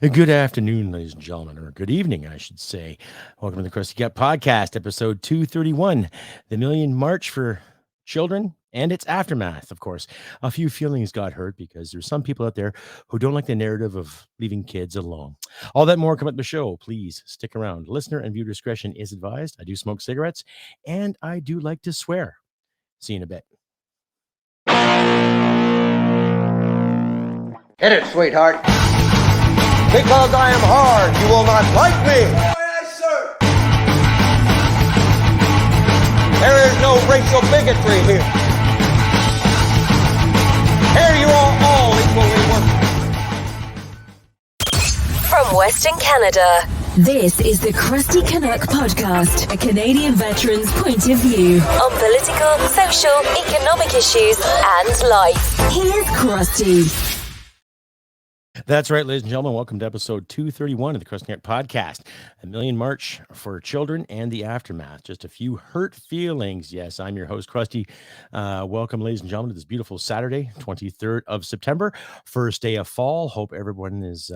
Good afternoon, ladies and gentlemen, or good evening, I should say. Welcome to the Crusty podcast, episode 231, the Million March for Children and its aftermath, of course. A few feelings got hurt because there's some people out there who don't like the narrative of leaving kids alone. All that more come at the show. Please stick around. Listener and viewer discretion is advised. I do smoke cigarettes, and I do like to swear. See you in a bit. Hit it, sweetheart. Because I am hard, you will not like me. Yes, sir. There is no racial bigotry here. Here you are all equally worthy. From Western Canada, this is the Crusty Canuck podcast, a Canadian veteran's point of view on political, social, economic issues and life. Here's Crusty. That's right, ladies and gentlemen. Welcome to episode 231 of the Crusty podcast, a million march for children and the aftermath. Just a few hurt feelings. Yes, I'm your host, Crusty. Welcome, ladies and gentlemen, to this beautiful Saturday, 23rd of September, first day of fall. Hope everyone has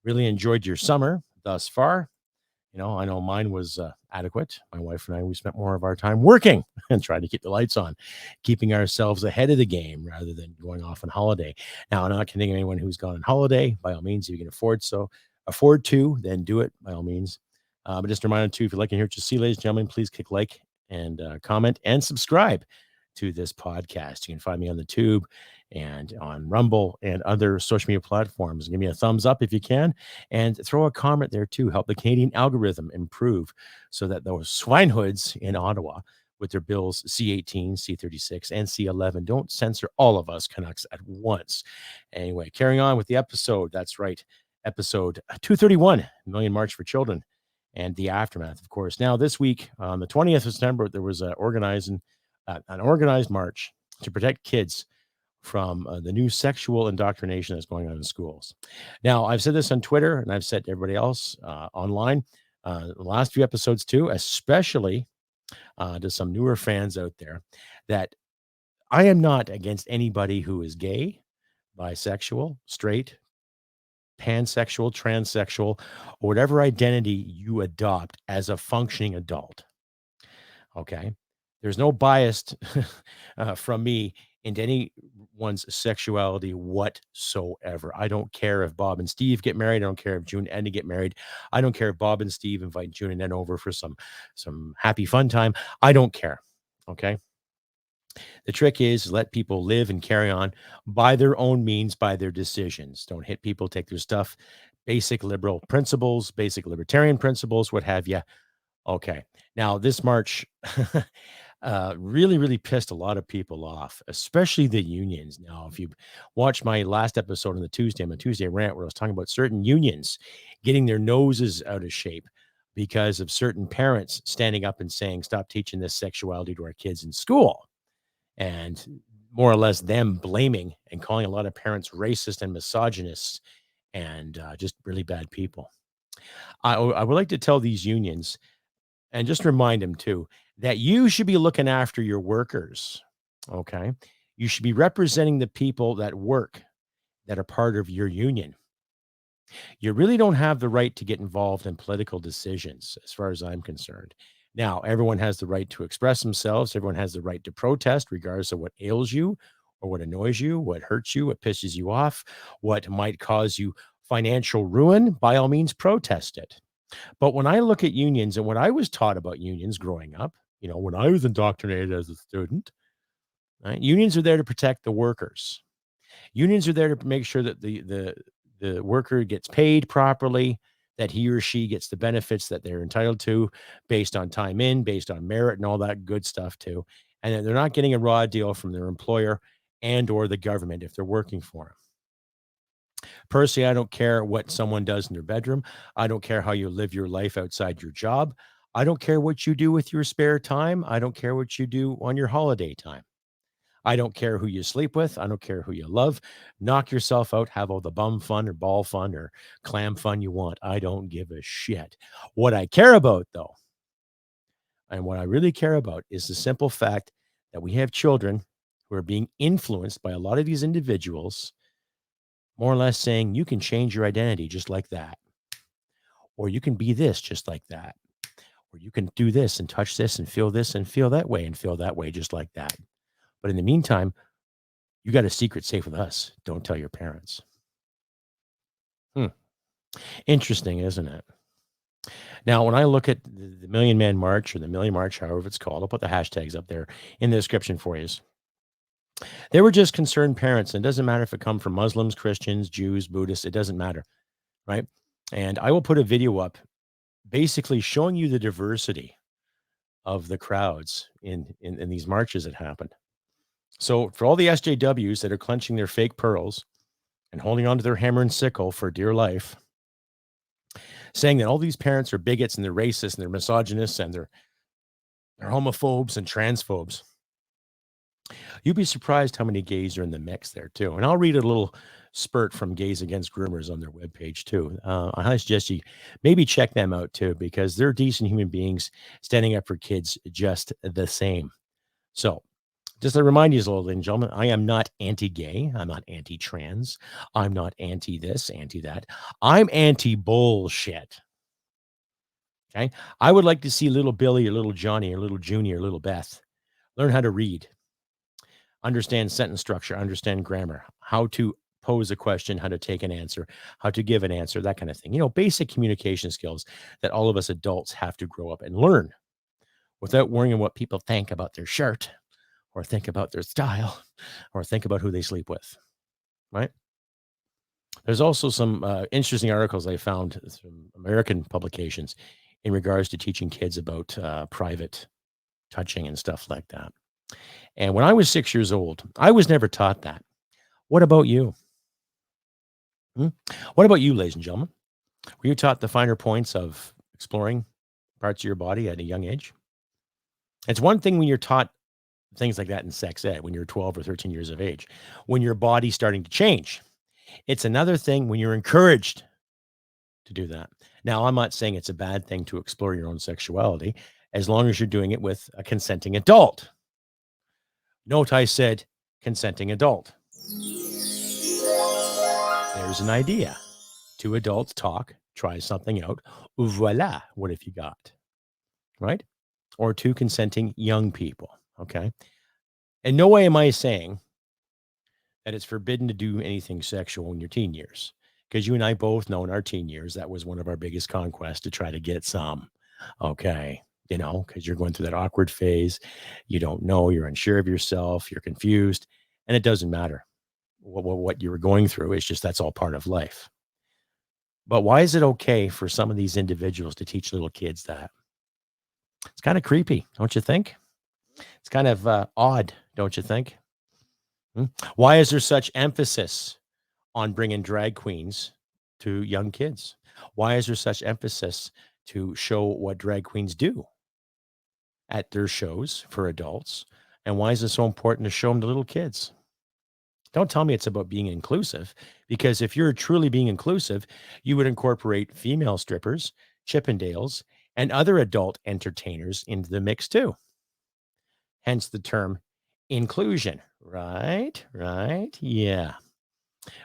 really enjoyed your summer thus far. You know, I know mine was adequate. My wife and I, we spent more of our time working and trying to keep the lights on, keeping ourselves ahead of the game rather than going off on holiday. Now, I'm not condemning anyone who's gone on holiday. By all means, if you can afford to, then do it, by all means. But just a reminder, too, if you'd like to hear what you see, ladies and gentlemen, please click like and comment and subscribe to this podcast. You can find me on the Tube and on Rumble and other social media platforms. Give me a thumbs up if you can, and throw a comment there too. Help the Canadian algorithm improve so that those swinehoods in Ottawa with their bills C-18, C-36, and C-11 don't censor all of us Canucks at once. Anyway, carrying on with the episode. That's right, episode 231, Million March for Children and the aftermath, of course. Now, this week, on the 20th of September, there was an organized march to protect kids from the new sexual indoctrination that's going on in schools. Now, I've said this on Twitter, and I've said to everybody else online the last few episodes too, especially to some newer fans out there, that I am not against anybody who is gay, bisexual, straight, pansexual, transsexual, or whatever identity you adopt as a functioning adult. Okay? There's no bias from me into anyone's sexuality whatsoever. I don't care if Bob and Steve get married. I don't care if June and Edna get married. I don't care if Bob and Steve invite June and Edna over for some happy fun time. I don't care. Okay. The trick is let people live and carry on by their own means, by their decisions. Don't hit people, take their stuff. Basic liberal principles, basic libertarian principles, what have you. Okay. Now, this march really pissed a lot of people off, especially the unions. Now, if you watch my last episode on the Tuesday rant, where I was talking about certain unions getting their noses out of shape because of certain parents standing up and saying, stop teaching this sexuality to our kids in school, and more or less them blaming and calling a lot of parents racist and misogynists and just really bad people. I would like to tell these unions, and just remind them too, that you should be looking after your workers, okay? You should be representing the people that work, that are part of your union. You really don't have the right to get involved in political decisions, as far as I'm concerned. Now, everyone has the right to express themselves. Everyone has the right to protest, regardless of what ails you or what annoys you, what hurts you, what pisses you off, what might cause you financial ruin. By all means, protest it. But when I look at unions and what I was taught about unions growing up, you know, when I was indoctrinated as a student, right, unions are there to protect the workers. Unions are there to make sure that the worker gets paid properly, that he or she gets the benefits that they're entitled to based on time in, based on merit and all that good stuff too. And that they're not getting a raw deal from their employer and or the government if they're working for them. Personally, I don't care what someone does in their bedroom. I don't care how you live your life outside your job. I don't care what you do with your spare time. I don't care what you do on your holiday time. I don't care who you sleep with. I don't care who you love. Knock yourself out. Have all the bum fun or ball fun or clam fun you want. I don't give a shit. What I care about, though, and what I really care about, is the simple fact that we have children who are being influenced by a lot of these individuals more or less saying you can change your identity just like that, or you can be this just like that, or you can do this and touch this and feel that way and feel that way just like that. But in the meantime, you got a secret safe with us. Don't tell your parents. Interesting, isn't it? Now, when I look at the Million Man March or the Million March, however it's called, I'll put the hashtags up there in the description for you. They were just concerned parents. And it doesn't matter if it come from Muslims, Christians, Jews, Buddhists. It doesn't matter, right? And I will put a video up basically showing you the diversity of the crowds in these marches that happened. So for all the SJWs that are clenching their fake pearls and holding on to their hammer and sickle for dear life, saying that all these parents are bigots and they're racist and they're misogynists and they're homophobes and transphobes, you'd be surprised how many gays are in the mix there too. And I'll read a little spurt from Gays Against Groomers on their webpage too. I highly suggest you maybe check them out too, because they're decent human beings standing up for kids just the same. So just to remind you, ladies and gentlemen, I am not anti-gay. I'm not anti-trans. I'm not anti-this, anti-that. I'm anti-bullshit. Okay? I would like to see little Billy or little Johnny or little Junior or little Beth learn how to read, understand sentence structure, understand grammar, how to pose a question, how to take an answer, how to give an answer, that kind of thing. Basic communication skills that all of us adults have to grow up and learn without worrying what people think about their shirt or think about their style or think about who they sleep with, right? There's also some interesting articles I found from American publications in regards to teaching kids about private touching and stuff like that. And when I was 6 years old, I was never taught that. What about you? What about you, ladies and gentlemen? Were you taught the finer points of exploring parts of your body at a young age? It's one thing when you're taught things like that in sex ed, when you're 12 or 13 years of age, when your body's starting to change. It's another thing when you're encouraged to do that. Now, I'm not saying it's a bad thing to explore your own sexuality, as long as you're doing it with a consenting adult. Note I said consenting adult. There's an idea. Two adults talk, try something out. Voila, what have you got? Right? Or two consenting young people. Okay. In no way am I saying that it's forbidden to do anything sexual in your teen years, because you and I both know in our teen years, that was one of our biggest conquests, to try to get some. Okay. Because you're going through that awkward phase. You don't know, you're unsure of yourself, you're confused, and it doesn't matter what you were going through. It's just, that's all part of life. But why is it okay for some of these individuals to teach little kids that? It's kind of creepy, don't you think? It's kind of odd, don't you think? Why is there such emphasis on bringing drag queens to young kids? Why is there such emphasis to show what drag queens do at their shows for adults? And why is it so important to show them to little kids? Don't tell me it's about being inclusive, because if you're truly being inclusive, you would incorporate female strippers, Chippendales, and other adult entertainers into the mix too. Hence the term inclusion. Right? Yeah.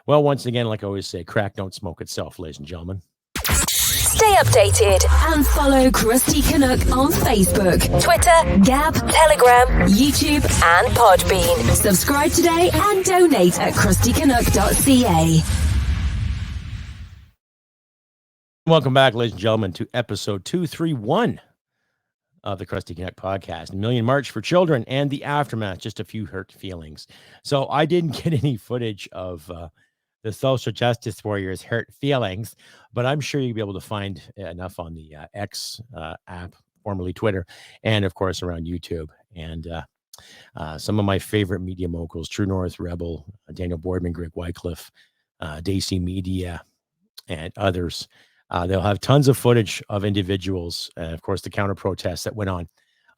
Well, once again, like I always say, crack don't smoke itself, ladies and gentlemen. Stay updated and follow Crusty Canuck on Facebook, Twitter, Gab, Telegram, YouTube, and Podbean. Subscribe today and donate at crustycanuck.ca. Welcome back, ladies and gentlemen, to episode 231 of the Crusty Canuck podcast, 1MillionMarch for Children and the aftermath, just a few hurt feelings. So I didn't get any footage of the social justice warriors' hurt feelings, but I'm sure you'll be able to find enough on the X app, formerly Twitter, and of course around YouTube. And some of my favorite media moguls, True North, Rebel, Daniel Boardman, Greg Wycliffe, Daisy Media, and others. They'll have tons of footage of individuals, and of course the counter protests that went on,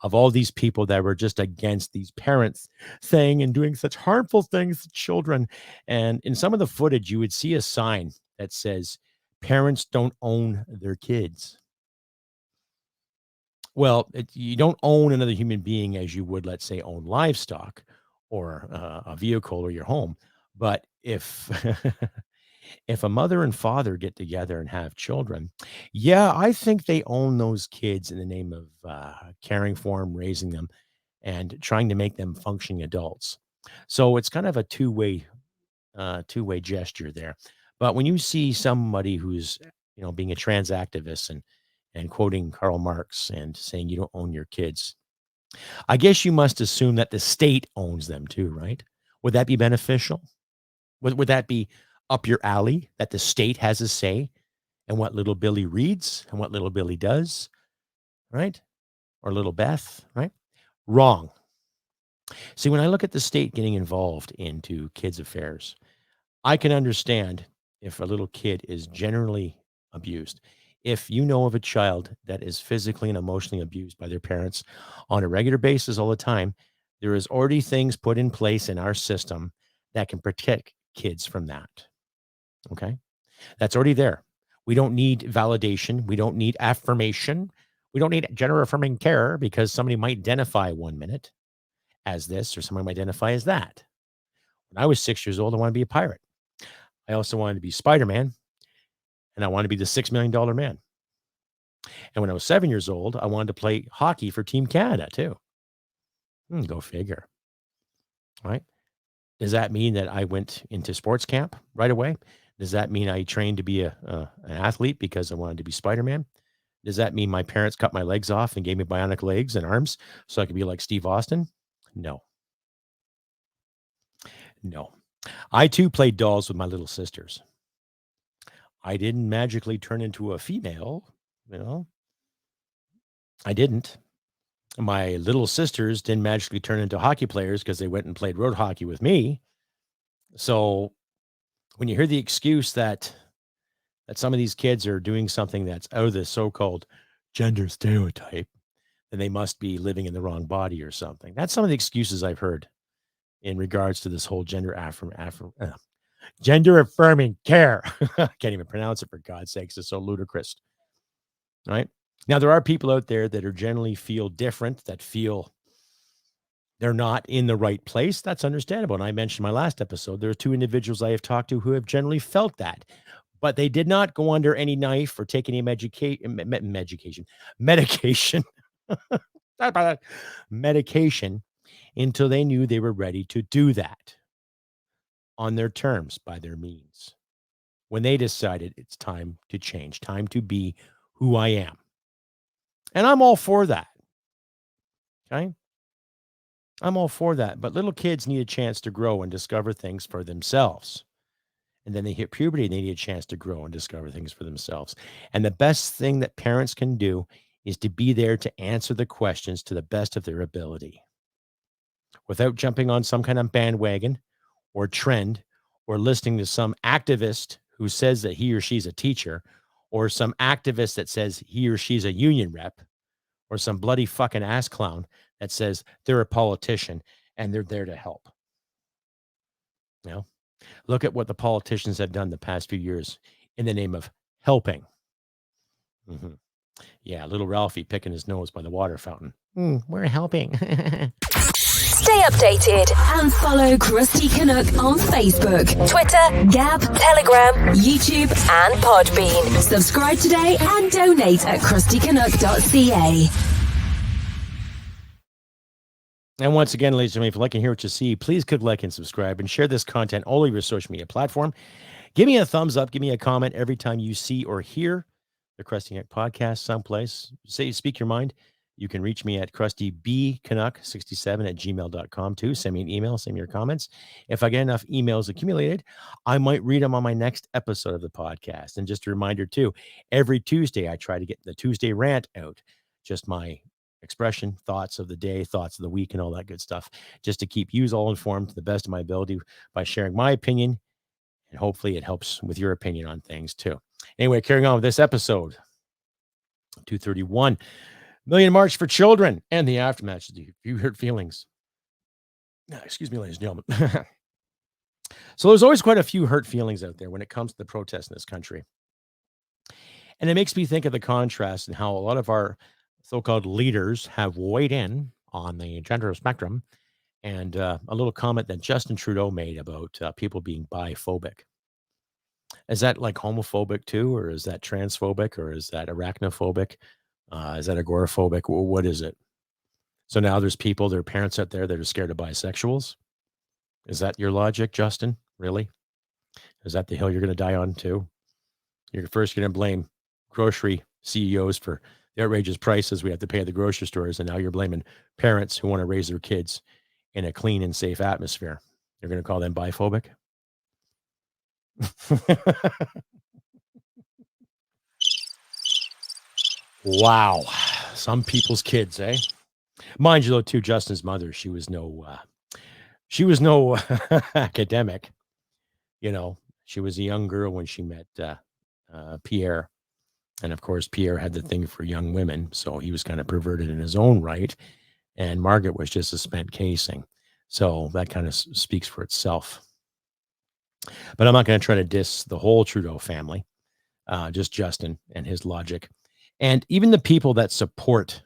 of all these people that were just against these parents saying and doing such harmful things to children. And in some of the footage, you would see a sign that says, "Parents don't own their kids." Well, you don't own another human being as you would, let's say, own livestock or a vehicle or your home. But if If a mother and father get together and have children, yeah, I think they own those kids in the name of caring for them, raising them, and trying to make them functioning adults. So it's kind of a two-way gesture there. But when you see somebody who's, being a trans activist and quoting Karl Marx and saying you don't own your kids, I guess you must assume that the state owns them too, right? Would that be beneficial? Would that be up your alley that the state has a say in what little Billy reads and what little Billy does, right? Or little Beth, right? Wrong. See, when I look at the state getting involved into kids' affairs, I can understand if a little kid is generally abused. If you know of a child that is physically and emotionally abused by their parents on a regular basis all the time, there is already things put in place in our system that can protect kids from that. Okay. That's already there. We don't need validation. We don't need affirmation. We don't need gender affirming care because somebody might identify 1 minute as this or somebody might identify as that. When I was 6 years old, I wanted to be a pirate. I also wanted to be Spider-Man, and I wanted to be the $6 million man. And when I was 7 years old, I wanted to play hockey for Team Canada too. Go figure. Right? Does that mean that I went into sports camp right away? Does that mean I trained to be an athlete because I wanted to be Spider-Man? Does that mean my parents cut my legs off and gave me bionic legs and arms so I could be like Steve Austin? No. No. I too played dolls with my little sisters. I didn't magically turn into a female, I didn't. My little sisters didn't magically turn into hockey players because they went and played road hockey with me. So when you hear the excuse that some of these kids are doing something that's out of the so-called gender stereotype, then they must be living in the wrong body or something. That's some of the excuses I've heard in regards to this whole gender affirming care. I can't even pronounce it, for God's sakes. It's so ludicrous. Right? Now, there are people out there that are generally feel different, that feel they're not in the right place. That's understandable. And I mentioned in my last episode, there are 2 individuals I have talked to who have generally felt that, but they did not go under any knife or take any medication medication until they knew they were ready to do that on their terms, by their means. When they decided it's time to change, time to be who I am. And I'm all for that. Okay? I'm all for that. But little kids need a chance to grow and discover things for themselves. And then they hit puberty and they need a chance to grow and discover things for themselves. And the best thing that parents can do is to be there to answer the questions to the best of their ability without jumping on some kind of bandwagon or trend or listening to some activist who says that he or she's a teacher or some activist that says he or she's a union rep or some bloody fucking ass clown that says they're a politician and they're there to help. Look at what the politicians have done the past few years in the name of helping. Yeah, little Ralphie picking his nose by the water fountain. We're helping. Stay updated and follow Crusty Canuck on Facebook, Twitter, Gab, Telegram, YouTube, and Podbean. Subscribe today and donate at crustycanuck.ca. And once again, ladies and gentlemen, if you like and hear what you see, please click like and subscribe and share this content all over your social media platform. Give me a thumbs up. Give me a comment every time you see or hear the Crusty Canuck podcast someplace. Speak your mind. You can reach me at crustybcanuck67@gmail.com too. Send me an email. Send me your comments. If I get enough emails accumulated, I might read them on my next episode of the podcast. And just a reminder too, every Tuesday, I try to get the Tuesday rant out. Just my expression, thoughts of the day, thoughts of the week, and all that good stuff, just to keep you all informed to the best of my ability by sharing my opinion. And hopefully it helps with your opinion on things too. Anyway, carrying on with this episode, 231, Million March for Children and the aftermath. You hurt feelings. Excuse me, ladies and gentlemen. So there's always quite a few hurt feelings out there when it comes to the protests in this country. And it makes me think of the contrast and how a lot of our so-called leaders have weighed in on the gender spectrum, and a little comment that Justin Trudeau made about people being biphobic. Is that like homophobic too, or is that transphobic, or is that arachnophobic? Is that agoraphobic? What is it? So now there's people, there are parents out there that are scared of bisexuals. Is that your logic, Justin? Really? Is that the hill you're going to die on too? You're first going to blame grocery CEOs for the outrageous prices we have to pay at the grocery stores, and now you're blaming parents who want to raise their kids in a clean and safe atmosphere. You're going to call them biphobic? Wow. Some people's kids, eh? Mind you, though, too, Justin's mother, she was no academic. You know, she was a young girl when she met Pierre. And of course, Pierre had the thing for young women. So he was kind of perverted in his own right. And Margaret was just a spent casing. So that kind of speaks for itself. But I'm not going to try to diss the whole Trudeau family, just Justin and his logic. And even the people that support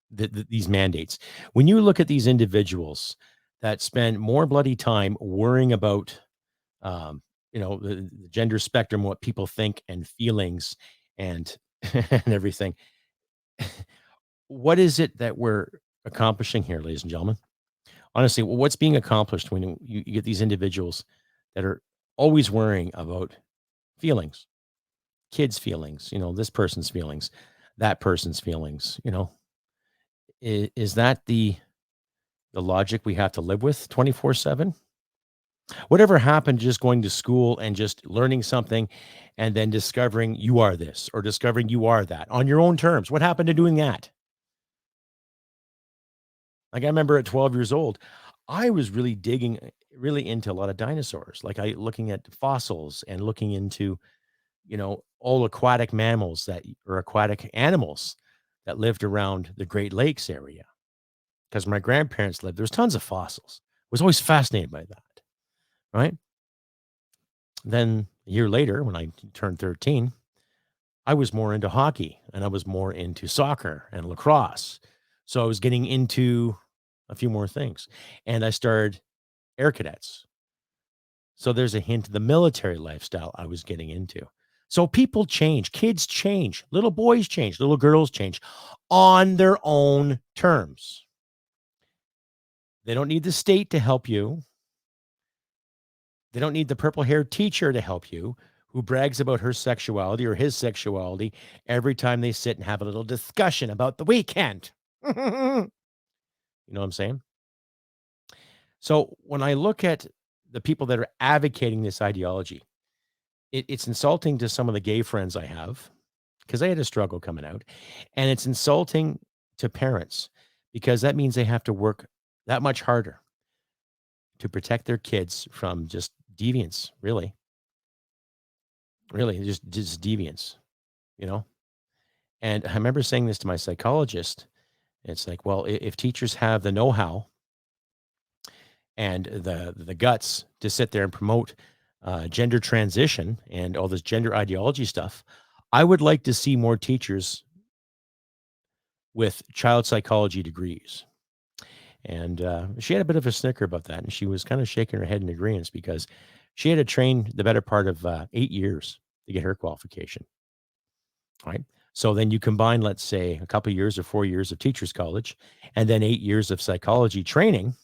these mandates. When you look at these individuals that spend more bloody time worrying about, the gender spectrum, what people think and feelings and, and everything, what is it that we're accomplishing here, ladies and gentlemen? Honestly, what's being accomplished when you get these individuals that are always worrying about feelings, kids' feelings, this person's feelings, that person's feelings, is that the logic we have to live with 24/7? Whatever happened to just going to school and just learning something and then discovering you are this or discovering you are that on your own terms? What happened to doing that? Like I remember at 12 years old, I was really digging really into a lot of dinosaurs. Like looking at fossils and looking into, all aquatic mammals or aquatic animals that lived around the Great Lakes area. Because my grandparents lived, there's tons of fossils. I was always fascinated by that. Right. Then a year later, when I turned 13, I was more into hockey and I was more into soccer and lacrosse. So I was getting into a few more things and I started air cadets. So there's a hint of the military lifestyle I was getting into. So people change, kids change, little boys change, little girls change on their own terms. They don't need the state to help you. They don't need the purple-haired teacher to help you who brags about her sexuality or his sexuality every time they sit and have a little discussion about the weekend. You know what I'm saying? So when I look at the people that are advocating this ideology, it's insulting to some of the gay friends I have because I had a struggle coming out. And it's insulting to parents because that means they have to work that much harder to protect their kids from just deviance, really, just deviance, And I remember saying this to my psychologist. It's like, well, if teachers have the know-how and the guts to sit there and promote gender transition and all this gender ideology stuff, I would like to see more teachers with child psychology degrees. And she had a bit of a snicker about that. And she was kind of shaking her head in agreement because she had to train the better part of 8 years to get her qualification. Right. So then you combine, let's say, a couple of years or 4 years of teachers college and then 8 years of psychology training.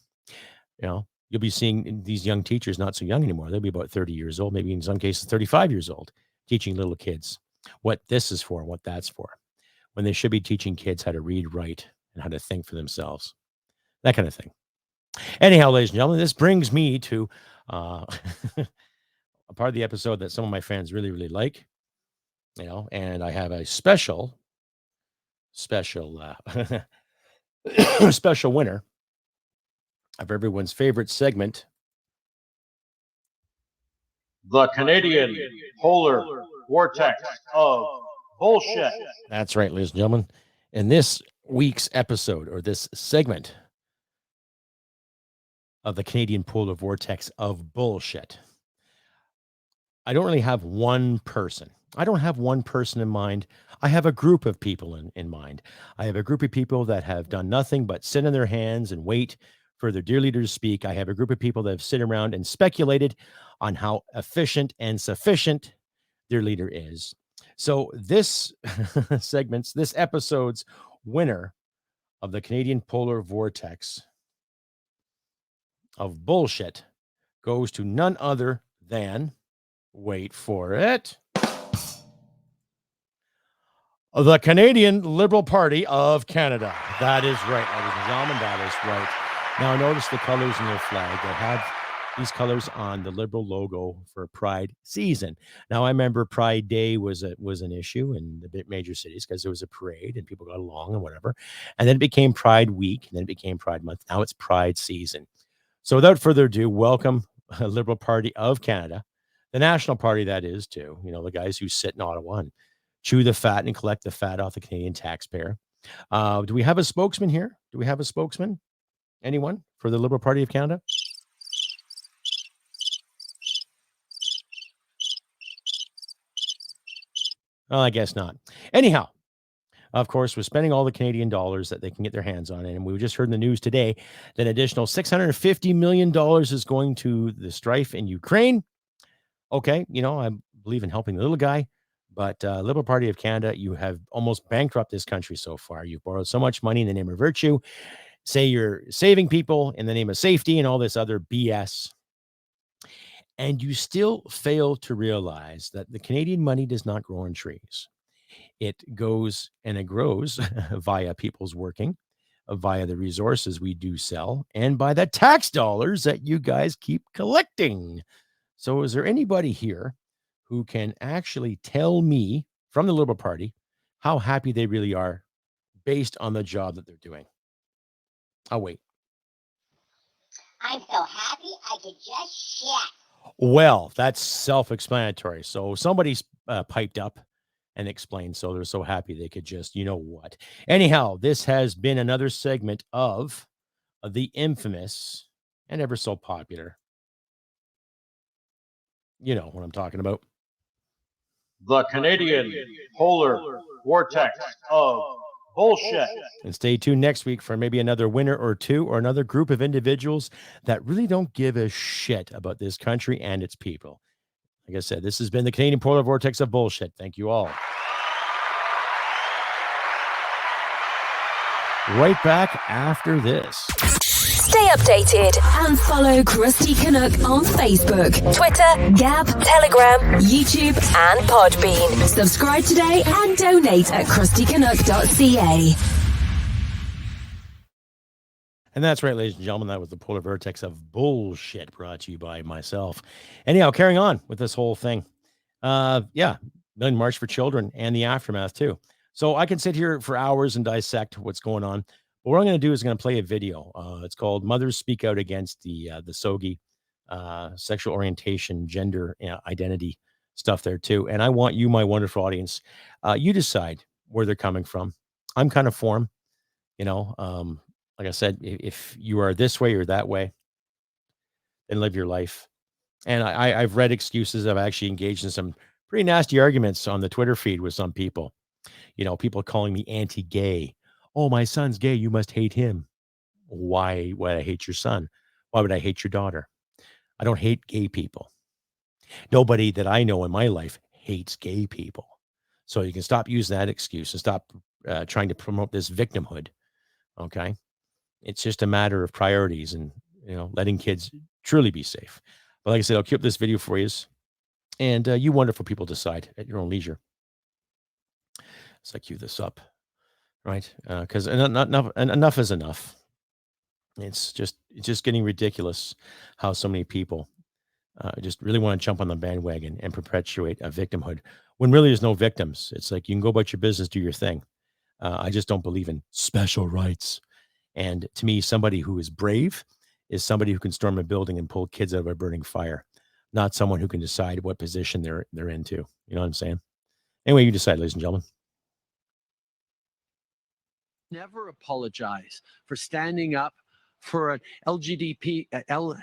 You'll be seeing these young teachers, not so young anymore. They'll be about 30 years old, maybe in some cases 35 years old, teaching little kids what this is for and what that's for, when they should be teaching kids how to read, write, and how to think for themselves. That kind of thing. Anyhow, ladies and gentlemen, this brings me to a part of the episode that some of my fans really, really like, and I have a special special winner of everyone's favorite segment, The Canadian Polar Vortex of Bullshit. That's right, ladies and gentlemen. In this week's episode, or this segment of the Canadian Polar Vortex of Bullshit, I don't really have one person. I don't have one person in mind. I have a group of people in mind. I have a group of people that have done nothing but sit on their hands and wait for their dear leader to speak. I have a group of people that have sit around and speculated on how efficient and sufficient their leader is. So this this episode's winner of the Canadian Polar Vortex of bullshit goes to none other than, wait for it, the Canadian Liberal Party of Canada. That is right, ladies and gentlemen, that is right. Now, notice the colors in their flag. They have these colors on the Liberal logo for Pride season. Now, I remember Pride Day was an issue in the major cities because there was a parade and people got along and whatever. And then it became Pride Week, and then it became Pride Month. Now it's Pride season. So without further ado, welcome Liberal Party of Canada, the national party that is too. You know, the guys who sit in Ottawa and chew the fat and collect the fat off the Canadian taxpayer. Do we have a spokesman here? Do we have a spokesman? Anyone for the Liberal Party of Canada? Well, I guess not. Anyhow, of course, we're spending all the Canadian dollars that they can get their hands on. And we just heard in the news today that an additional $650 million is going to the strife in Ukraine. Okay, you know, I believe in helping the little guy, but Liberal Party of Canada, you have almost bankrupted this country so far. You've borrowed so much money in the name of virtue. Say you're saving people in the name of safety and all this other BS. And you still fail to realize that the Canadian money does not grow on trees. It goes and it grows via people's working, via the resources we do sell, and by the tax dollars that you guys keep collecting. So is there anybody here who can actually tell me from the Liberal Party how happy they really are based on the job that they're doing? I'll wait. I'm so happy I could just shit. Well, that's self-explanatory. So somebody's piped up and explained, so they're so happy they could just, you know what. Anyhow, this has been another segment of the infamous and ever so popular, you know what I'm talking about, The Canadian Polar Vortex of Bullshit. And stay tuned next week for maybe another winner or two or another group of individuals that really don't give a shit about this country and its people. Like I said, this has been the Canadian Polar Vortex of Bullshit. Thank you all. Right back after this. Stay updated and follow Crusty Canuck on Facebook, Twitter, Gab, Telegram, YouTube, and Podbean. Subscribe today and donate at crustycanuck.ca. And that's right, ladies and gentlemen. That was the Polar Vortex of Bullshit, brought to you by myself. Anyhow, carrying on with this whole thing. Yeah, Million March for Children and the aftermath too. So I can sit here for hours and dissect what's going on. But what I'm going to do is I'm going to play a video. It's called "Mothers Speak Out Against the SOGI Sexual Orientation, Gender Identity stuff" there too. And I want you, my wonderful audience, you decide where they're coming from. I'm kind of for them, you know. Like I said, if you are this way or that way, then live your life. And I've read excuses. I've actually engaged in some pretty nasty arguments on the Twitter feed with some people. You know, people calling me anti-gay. Oh, my son's gay. You must hate him. Why would I hate your son? Why would I hate your daughter? I don't hate gay people. Nobody that I know in my life hates gay people. So you can stop using that excuse and stop trying to promote this victimhood. Okay. It's just a matter of priorities and, you know, letting kids truly be safe. But like I said, I'll keep this video for you. And you wonderful people decide at your own leisure. So I cue this up, right? Because enough is enough. It's just getting ridiculous how so many people just really want to jump on the bandwagon and perpetuate a victimhood when really there's no victims. It's like you can go about your business, do your thing. I just don't believe in special rights. And to me, somebody who is brave is somebody who can storm a building and pull kids out of a burning fire, not someone who can decide what position they're into. You know what I'm saying? Anyway, you decide, ladies and gentlemen. Never apologize for standing up for an LBG. Can't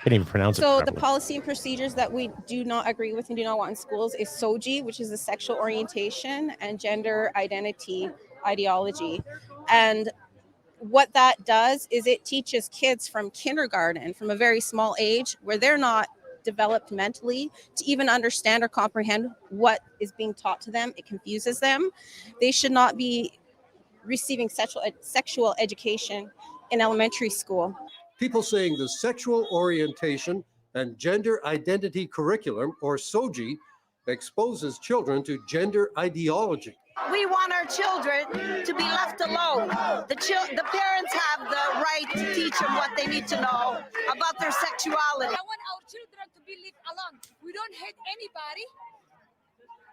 even pronounce it. So the properly. policy and procedures that we do not agree with and do not want in schools is SOGI, which is the sexual orientation and gender identity ideology. And what that does is it teaches kids from kindergarten, from a very small age, where they're not developed mentally to even understand or comprehend what is being taught to them. It confuses them. They should not be receiving sexual education in elementary school. People saying the sexual orientation and gender identity curriculum, or SOGI, exposes children to gender ideology. We want our children to be left alone. The parents have the right to teach them what they need to know about their sexuality. I want our children to be left alone. We don't hate anybody.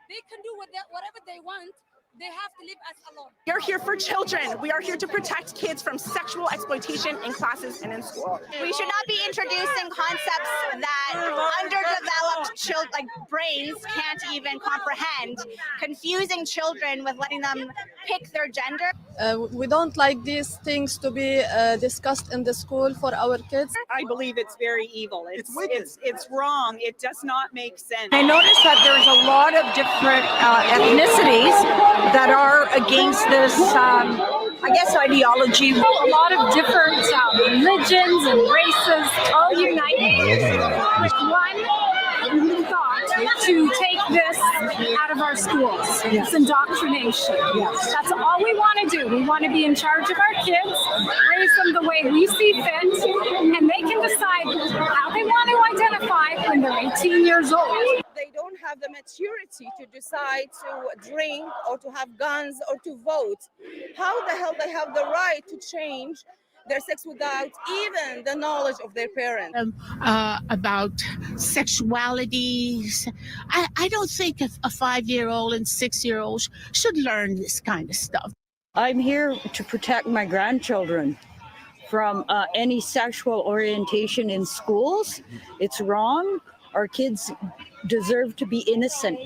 They can do whatever they want. They have to leave us alone. We are here for children. We are here to protect kids from sexual exploitation in classes and in school. We should not be introducing concepts that underdeveloped brains can't even comprehend, confusing children with letting them pick their gender. We don't like these things to be discussed in the school for our kids. I believe it's very evil. It's wrong. It does not make sense. I noticed that there's a lot of different ethnicities that are against this, ideology. A lot of different religions and races all united with one thought to take this out of our schools. Yes. It's indoctrination. Yes. That's all we want to do. We want to be in charge of our kids, raise them the way we see fit, and they can decide how they want to identify when they're 18 years old. They don't have the maturity to decide to drink or to have guns or to vote. How the hell they have the right to change their sex without even the knowledge of their parents? About sexuality. I don't think a 5-year-old and 6-year-old should learn this kind of stuff. I'm here to protect my grandchildren from any sexual orientation in schools. It's wrong. Our kids deserve to be innocent,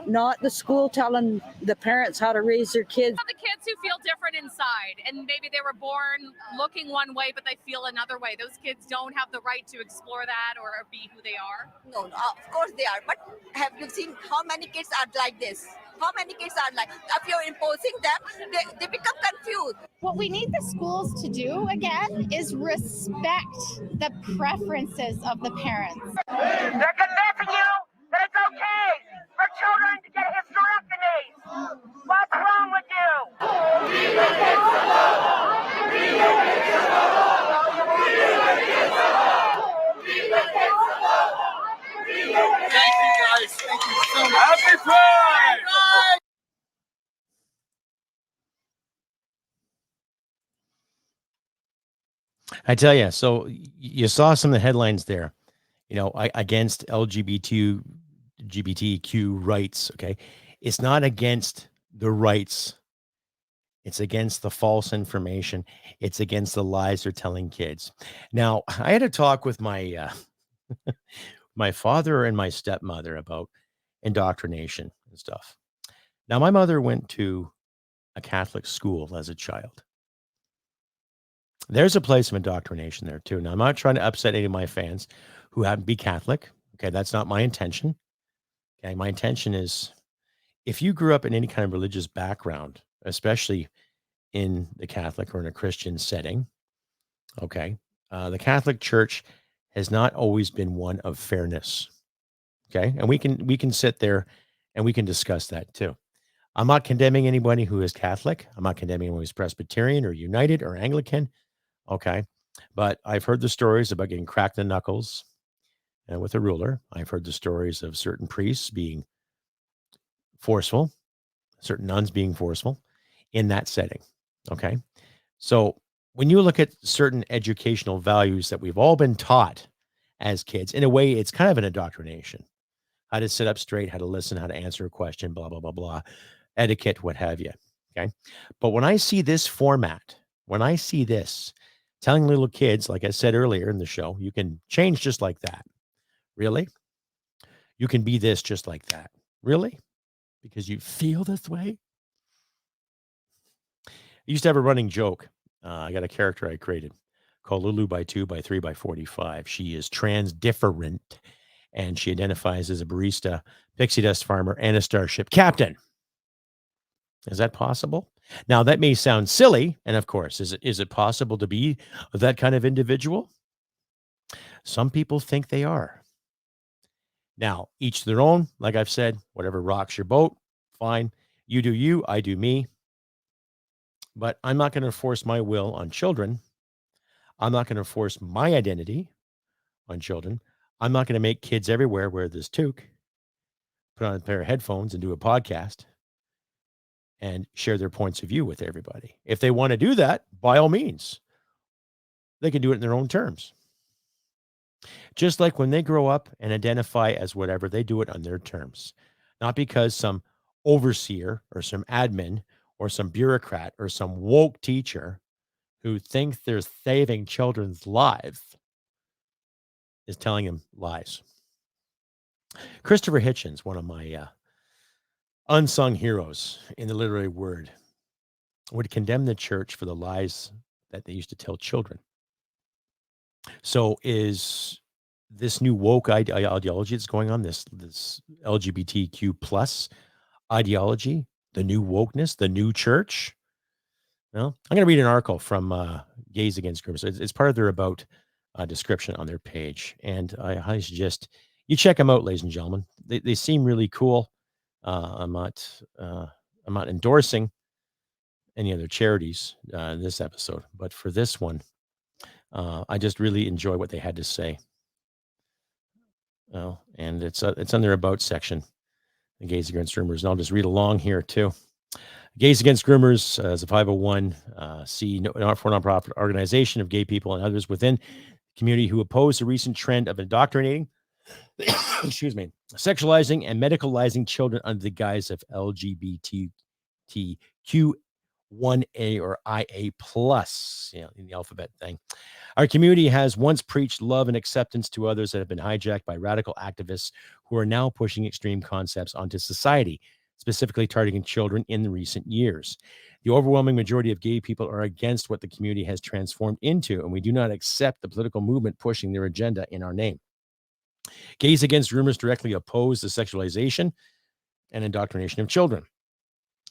not the school telling the parents how to raise their kids. The kids who feel different inside, and maybe they were born looking one way, but they feel another way. Those kids don't have the right to explore that or be who they are. No, of course they are. But have you seen how many kids are like this? How many kids are like, if you're imposing them, they become confused. What we need the schools to do, again, is respect the preferences of the parents. They're convincing you that it's okay for children to get hysterectomies. What's wrong with you? Thank you guys. Thank you so much. Happy Pride! I tell you, so you saw some of the headlines there, against LGBTQ rights. Okay. It's not against the rights. It's against the false information. It's against the lies they're telling kids. Now, I had a talk with my, my father and my stepmother about indoctrination and stuff. Now, my mother went to a Catholic school as a child. There's a place of indoctrination there too. Now, I'm not trying to upset any of my fans who happen to be Catholic. Okay, that's not my intention. Okay, my intention is if you grew up in any kind of religious background, especially in the Catholic or in a Christian setting, okay, the Catholic Church has not always been one of fairness. Okay, and we can sit there and we can discuss that too. I'm not condemning anybody who is Catholic. I'm not condemning anyone who's Presbyterian or United or Anglican. Okay. But I've heard the stories about getting cracked in the knuckles and with a ruler. I've heard the stories of certain priests being forceful, certain nuns being forceful in that setting. Okay. So when you look at certain educational values that we've all been taught as kids, in a way, it's kind of an indoctrination. How to sit up straight, how to listen, how to answer a question, blah, blah, blah, blah, etiquette, what have you. Okay. But when I see this format, when I see this, telling little kids, like I said earlier in the show, you can change just like that. Really? You can be this just like that. Really? Because you feel this way? I used to have a running joke. I got a character I created called Lulu by 2 by 3 by 45. She is trans different, and she identifies as a barista, pixie dust farmer, and a starship captain. Is that possible? Now, that may sound silly, and of course, is it possible to be that kind of individual? Some people think they are. Now, each their own. Like I've said, whatever rocks your boat, fine. You do you, I do me. But I'm not going to force my will on children. I'm not going to force my identity on children. I'm not going to make kids everywhere wear this toque, put on a pair of headphones and do a podcast and share their points of view with everybody. If they want to do that, by all means, they can do it in their own terms. Just like when they grow up and identify as whatever, they do it on their terms, not because some overseer or some admin or some bureaucrat or some woke teacher who thinks they're saving children's lives is telling them lies. Christopher Hitchens, one of my unsung heroes in the literary word, would condemn the church for the lies that they used to tell children. So is this new woke ideology that's going on, this LGBTQ plus ideology, the new wokeness, the new church? Well, I'm going to read an article from Gays Against Groomers. It's part of their about description on their page, and I highly suggest you check them out, ladies and gentlemen. They seem really cool. I'm not endorsing any other charities in this episode, but for this one, I just really enjoy what they had to say. And it's on their about section, the Gays Against Groomers, and I'll just read along here too. Gays Against Groomers is a 501c for-nonprofit organization of gay people and others within the community who oppose the recent trend of indoctrinating, sexualizing and medicalizing children under the guise of LGBTQ1A or IA plus, in the alphabet thing. Our community has once preached love and acceptance to others that have been hijacked by radical activists who are now pushing extreme concepts onto society, specifically targeting children in the recent years. The overwhelming majority of gay people are against what the community has transformed into, and we do not accept the political movement pushing their agenda in our name. Gays Against Groomers directly oppose the sexualization and indoctrination of children.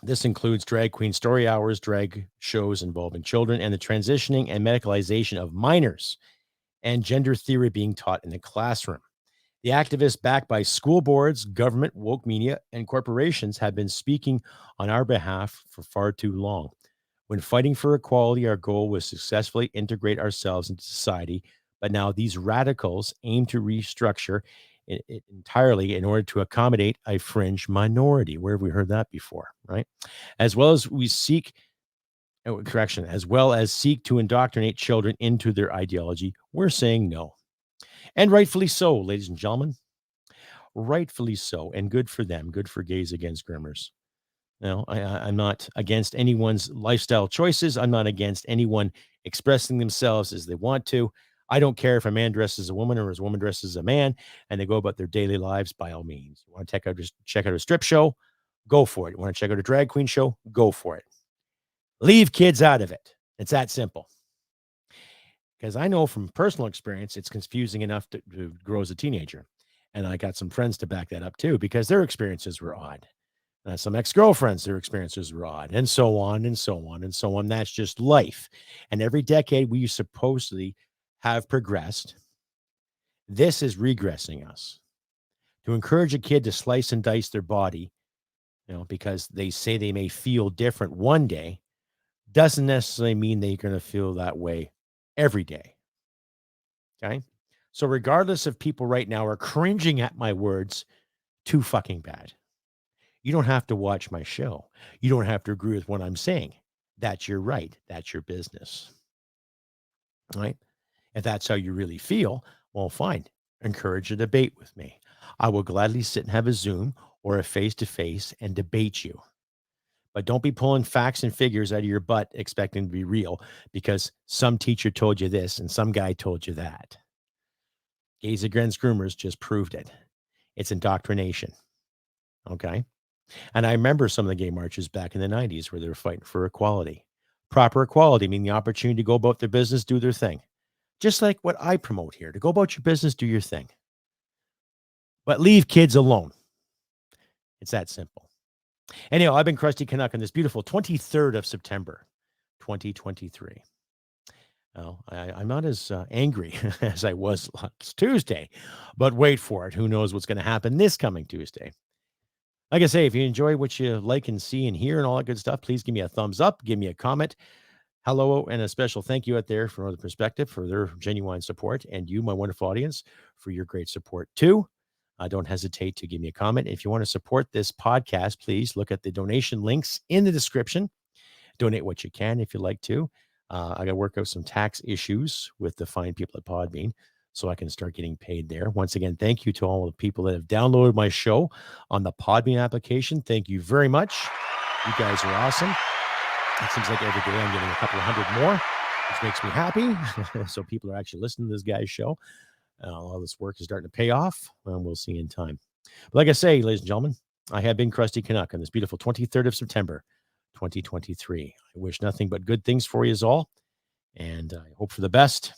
This includes drag queen story hours, drag shows involving children, and the transitioning and medicalization of minors, and gender theory being taught in the classroom. The activists backed by school boards, government, woke media, and corporations have been speaking on our behalf for far too long. When fighting for equality, our goal was to successfully integrate ourselves into society, but now these radicals aim to restructure it entirely in order to accommodate a fringe minority. Where have we heard that before, right? As well as seek to indoctrinate children into their ideology, we're saying no. And rightfully so, ladies and gentlemen. Rightfully so, and good for them. Good for Gays Against Groomers. Now, I'm not against anyone's lifestyle choices. I'm not against anyone expressing themselves as they want to. I don't care if a man dresses as a woman or as a woman dresses as a man, and they go about their daily lives, by all means. You want to check out a strip show? Go for it. You want to check out a drag queen show? Go for it. Leave kids out of it. It's that simple. Because I know from personal experience, it's confusing enough to grow as a teenager. And I got some friends to back that up too, because their experiences were odd. Some ex-girlfriends, their experiences were odd, and so on and so on and so on. That's just life. And every decade we supposedly have progressed. This is regressing us. To encourage a kid to slice and dice their body, because they say they may feel different one day, doesn't necessarily mean they're going to feel that way every day. Okay? So regardless if people right now are cringing at my words, too fucking bad. You don't have to watch my show. You don't have to agree with what I'm saying. That's your right. That's your business. Right? If that's how you really feel, well, fine. Encourage a debate with me. I will gladly sit and have a Zoom or a face-to-face and debate you. But don't be pulling facts and figures out of your butt expecting to be real because some teacher told you this and some guy told you that. Gays Against Groomers just proved it. It's indoctrination. Okay? And I remember some of the gay marches back in the 90s where they were fighting for equality. Proper equality, meaning the opportunity to go about their business, do their thing. Just like what I promote here, to go about your business, do your thing. But leave kids alone. It's that simple. Anyhow, I've been Crusty Canuck on this beautiful 23rd of September, 2023. Well, I'm not as angry as I was last Tuesday, but wait for it. Who knows what's going to happen this coming Tuesday? Like I say, if you enjoy what you like and see and hear and all that good stuff, please give me a thumbs up, give me a comment. Hello, and a special thank you out there from Northern Perspective for their genuine support, and you, my wonderful audience, for your great support too. Don't hesitate to give me a comment. If you want to support this podcast, please look at the donation links in the description. Donate what you can if you'd like to. I got to work out some tax issues with the fine people at Podbean so I can start getting paid there. Once again, thank you to all the people that have downloaded my show on the Podbean application. Thank you very much. You guys are awesome. It seems like every day I'm getting a couple of hundred more, which makes me happy. So people are actually listening to this guy's show. All this work is starting to pay off, and we'll see in time. But like I say, ladies and gentlemen, I have been Crusty Canuck on this beautiful 23rd of September, 2023. I wish nothing but good things for you all, and I hope for the best.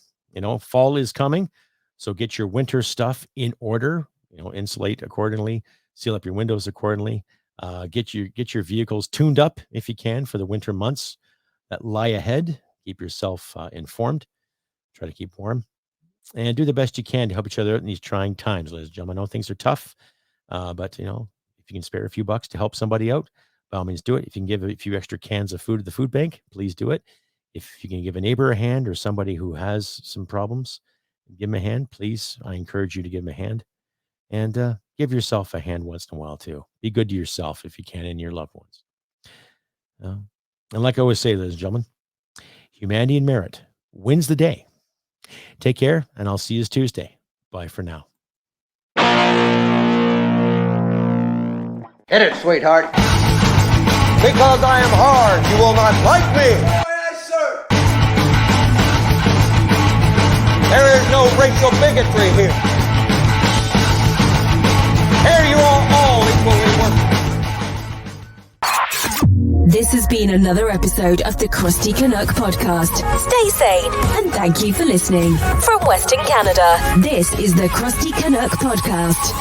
Fall is coming, so get your winter stuff in order. Insulate accordingly, seal up your windows accordingly. Get your vehicles tuned up if you can for the winter months that lie ahead. Keep yourself informed. Try to keep warm, and do the best you can to help each other out in these trying times, ladies and gentlemen. I know things are tough, but if you can spare a few bucks to help somebody out, by all means do it. If you can give a few extra cans of food to the food bank, please do it. If you can give a neighbor a hand or somebody who has some problems, give them a hand, please. I encourage you to give them a hand, and give yourself a hand once in a while too. Be good to yourself if you can and your loved ones. And like I always say, ladies and gentlemen, humanity and merit wins the day. Take care, and I'll see you Tuesday. Bye for now. Hit it, sweetheart. Because I am hard, you will not like me. Yes, sir. There is no racial bigotry here. Here you are all equally worthless. This has been another episode of the Crusty Canuck podcast. Stay sane and thank you for listening. From Western Canada, this is the Crusty Canuck podcast.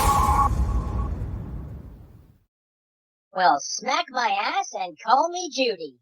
Well, smack my ass and call me Judy.